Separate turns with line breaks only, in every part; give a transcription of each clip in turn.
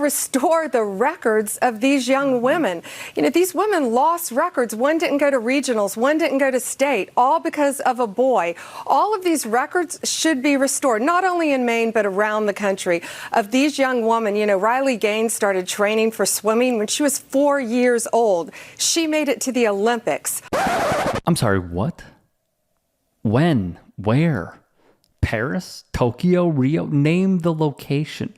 restore the records of these young women. You know, these women lost records. One didn't go to regionals, one didn't go to state, all because of a boy. All of these records should be restored, not only in Maine, but around the country, of these young women. You know, Riley Gaines started training for swimming when she was 4 years old. She made it to the Olympics.
I'm sorry, what? When? Where? Paris? Tokyo? Rio? Name the location.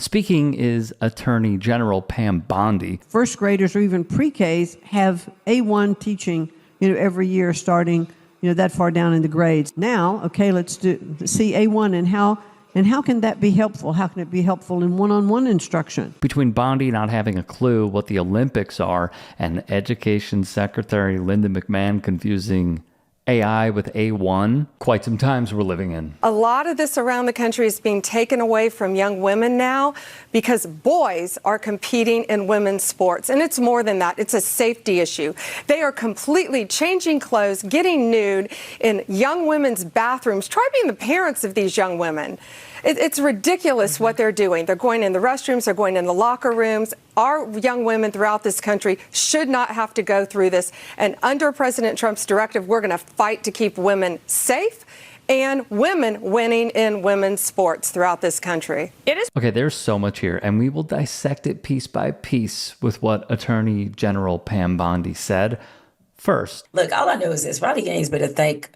Speaking is Attorney General Pam Bondi.
First graders or even pre-Ks have A1 teaching, every year starting, that far down in the grades. Now, okay, let's see A1 and how can that be helpful? How can it be helpful in one-on-one instruction?
Between Bondi not having a clue what the Olympics are and Education Secretary Linda McMahon confusing AI with A1, quite some times we're living in.
A lot of this around the country is being taken away from young women now because boys are competing in women's sports. And it's more than that. It's a safety issue. They are completely changing clothes, getting nude in young women's bathrooms. Try being the parents of these young women. It's ridiculous what they're doing. They're going in the restrooms, they're going in the locker rooms. Our young women throughout this country should not have to go through this. And under President Trump's directive, we're going to fight to keep women safe and women winning in women's sports throughout this country.
Okay, there's so much here, and we will dissect it piece by piece with what Attorney General Pam Bondi said. First,
look, all I know is this. Riley Gaines better think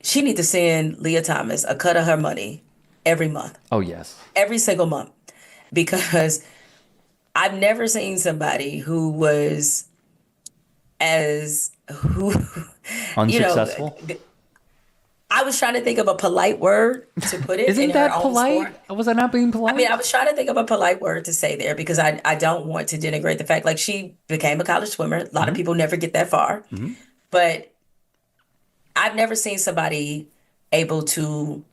she need to send Leah Thomas a cut of her money every month.
Oh, yes.
Every single month. Because I've never seen somebody who was
unsuccessful.
I was trying to think of a polite word to put it.
Isn't that polite? Was I not being polite?
I mean, I was trying to think of a polite word to say there because I don't want to denigrate the fact, like, she became a college swimmer. A lot of people never get that far. But I've never seen somebody able to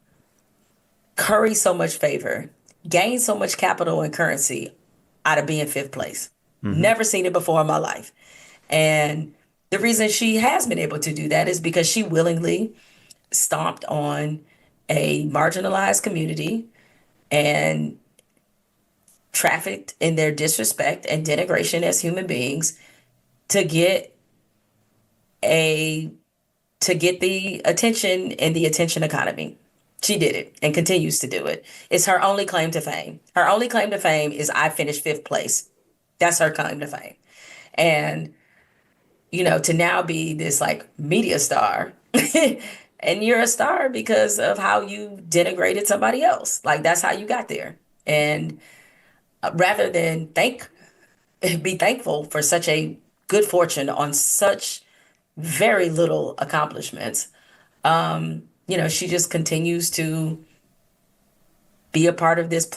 curry so much favor, gain so much capital and currency out of being fifth place. Never seen it before in my life. And the reason she has been able to do that is because she willingly stomped on a marginalized community and trafficked in their disrespect and denigration as human beings to get the attention in the attention economy. She did it and continues to do it. It's her only claim to fame. Her only claim to fame is I finished fifth place. That's her claim to fame. And, to now be this like media star and you're a star because of how you denigrated somebody else. Like, that's how you got there. And rather than be thankful for such a good fortune on such very little accomplishments, she just continues to be a part of this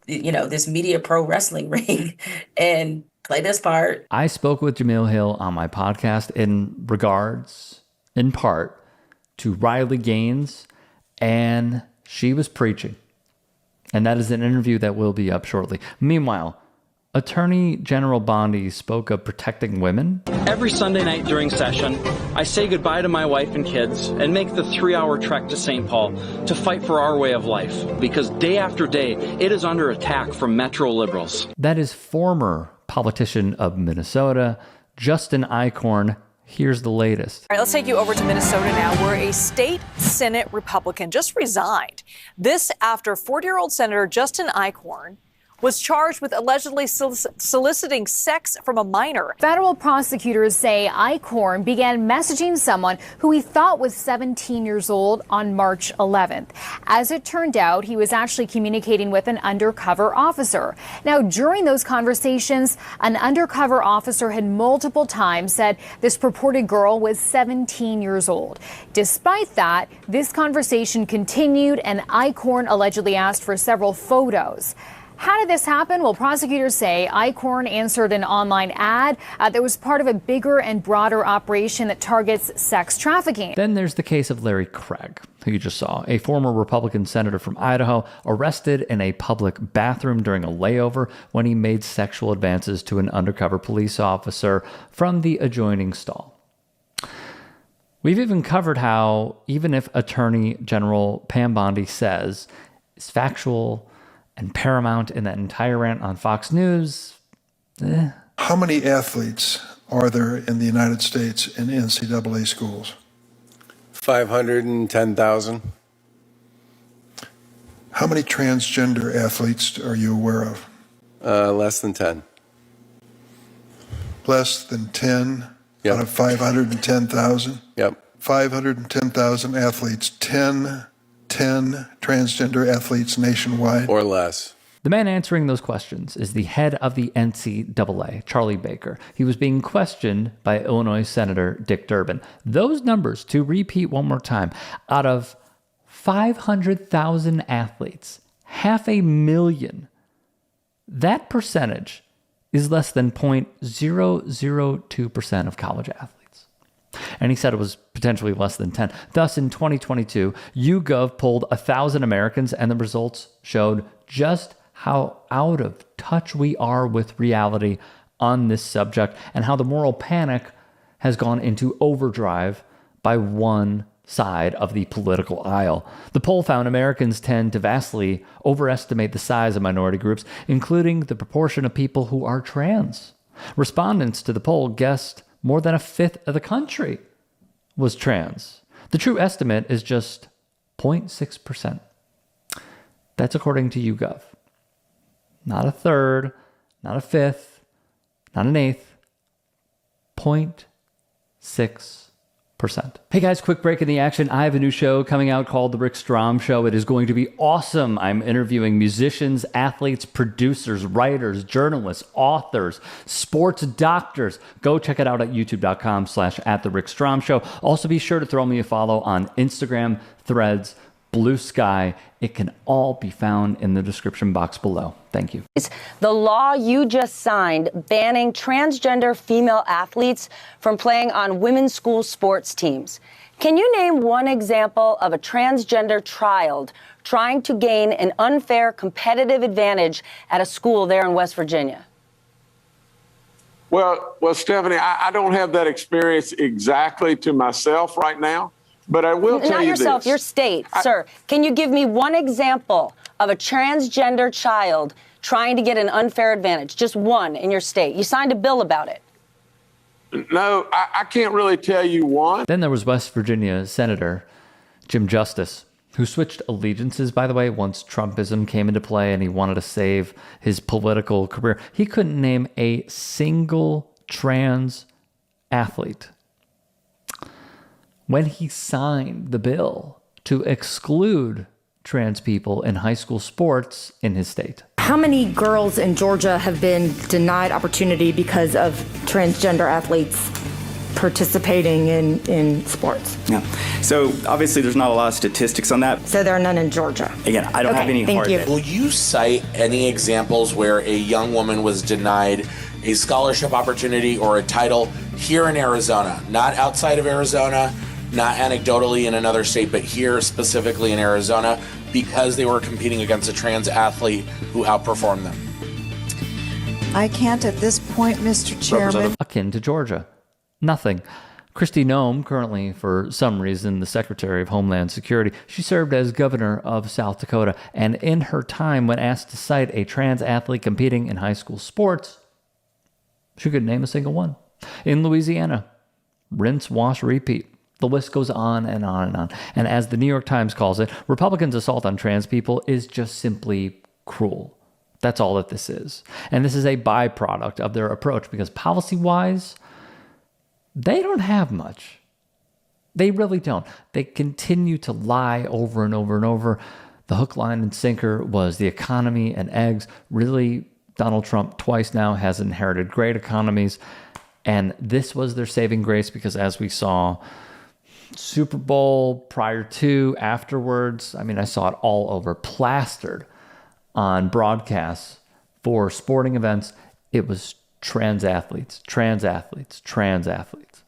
this media pro wrestling ring and play this part.
I spoke with Jemele Hill on my podcast in regards, in part, to Riley Gaines, and she was preaching. And that is an interview that will be up shortly. Meanwhile, Attorney General Bondi spoke of protecting women.
Every Sunday night during session, I say goodbye to my wife and kids and make the 3-hour trek to St. Paul to fight for our way of life, because day after day, it is under attack from Metro liberals.
That is former politician of Minnesota, Justin Eichhorn. Here's the latest.
All right, let's take you over to Minnesota now, where a state Senate Republican just resigned. This after 40-year-old Senator Justin Eichhorn was charged with allegedly soliciting sex from a minor.
Federal prosecutors say Eichhorn began messaging someone who he thought was 17 years old on March 11th. As it turned out, he was actually communicating with an undercover officer. Now, during those conversations, an undercover officer had multiple times said this purported girl was 17 years old. Despite that, this conversation continued, and Eichhorn allegedly asked for several photos. How did this happen? Well, prosecutors say Eichhorn answered an online ad that was part of a bigger and broader operation that targets sex trafficking.
Then there's the case of Larry Craig, who you just saw, a former Republican senator from Idaho, arrested in a public bathroom during a layover when he made sexual advances to an undercover police officer from the adjoining stall. We've even covered how, even if Attorney General Pam Bondi says it's factual and paramount in that entire rant on Fox News.
How many athletes are there in the United States in NCAA schools?
510,000.
How many transgender athletes are you aware of?
Less than 10.
Less than 10
Yep.
out of 510,000?
Yep.
510,000 athletes, 10 transgender athletes nationwide?
Or less.
The man answering those questions is the head of the NCAA, Charlie Baker. He was being questioned by Illinois Senator Dick Durbin. Those numbers, to repeat one more time, out of 500,000 athletes, 500,000, that percentage is less than 0.002% of college athletes. And he said it was potentially less than 10. Thus, in 2022, YouGov polled 1,000 Americans, and the results showed just how out of touch we are with reality on this subject, and how the moral panic has gone into overdrive by one side of the political aisle. The poll found Americans tend to vastly overestimate the size of minority groups, including the proportion of people who are trans. Respondents to the poll guessed more than a fifth of the country was trans. The true estimate is just 0.6%. That's according to YouGov. Not a third, not a fifth, not an eighth, 0.6%. Hey guys, quick break in the action. I have a new show coming out called The Rick Strom Show. It is going to be awesome. I'm interviewing musicians, athletes, producers, writers, journalists, authors, sports doctors. Go check it out at youtube.com/@TheRickStromShow. Also be sure to throw me a follow on Instagram, Threads, Blue Sky. It can all be found in the description box below. Thank you.
The law you just signed banning transgender female athletes from playing on women's school sports teams. Can you name one example of a transgender child trying to gain an unfair competitive advantage at a school there in West Virginia?
Well, Stephanie, I don't have that experience exactly to myself right now. But I will tell you this.
Not yourself, your state, sir. Can you give me one example of a transgender child trying to get an unfair advantage? Just one in your state. You signed a bill about it.
No, I can't really tell you one.
Then there was West Virginia Senator Jim Justice, who switched allegiances, by the way, once Trumpism came into play and he wanted to save his political career. He couldn't name a single trans athlete when he signed the bill to exclude trans people in high school sports in his state.
How many girls in Georgia have been denied opportunity because of transgender athletes participating in sports?
Yeah. So obviously there's not a lot of statistics on that.
So there are none in Georgia?
Again, I don't have any hard data.
Will you cite any examples where a young woman was denied a scholarship opportunity or a title here in Arizona, not outside of Arizona, not anecdotally in another state, but here specifically in Arizona, because they were competing against a trans athlete who outperformed them?
I can't at this point, Mr. Chairman.
Akin to Georgia. Nothing. Kristi Noem, currently for some reason the Secretary of Homeland Security, she served as governor of South Dakota, and in her time when asked to cite a trans athlete competing in high school sports, she couldn't name a single one. In Louisiana, rinse, wash, repeat. The list goes on and on and on. And as the New York Times calls it, Republicans' assault on trans people is just simply cruel. That's all that this is. And this is a byproduct of their approach because policy-wise, they don't have much. They really don't. They continue to lie over and over and over. The hook, line, and sinker was the economy and eggs. Really, Donald Trump twice now has inherited great economies. And this was their saving grace because as we saw, Super Bowl, prior to, afterwards, I mean, I saw it all over, plastered on broadcasts for sporting events. It was trans athletes, trans athletes, trans athletes.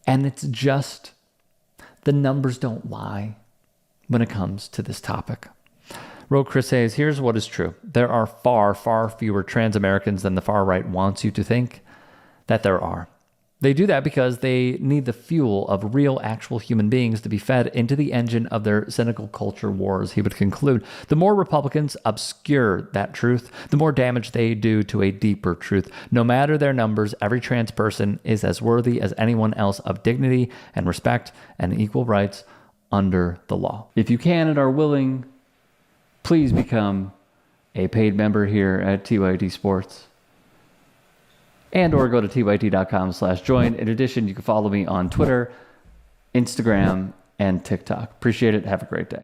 And it's just, the numbers don't lie when it comes to this topic. Wrote Chris Hayes, here's what is true. There are far, far fewer trans Americans than the far right wants you to think that there are. They do that because they need the fuel of real, actual human beings to be fed into the engine of their cynical culture wars, he would conclude. The more Republicans obscure that truth, the more damage they do to a deeper truth. No matter their numbers, every trans person is as worthy as anyone else of dignity and respect and equal rights under the law. If you can and are willing, please become a paid member here at TYT Sports. And or go to tyt.com/join. In addition, you can follow me on Twitter, Instagram, and TikTok. Appreciate it. Have a great day.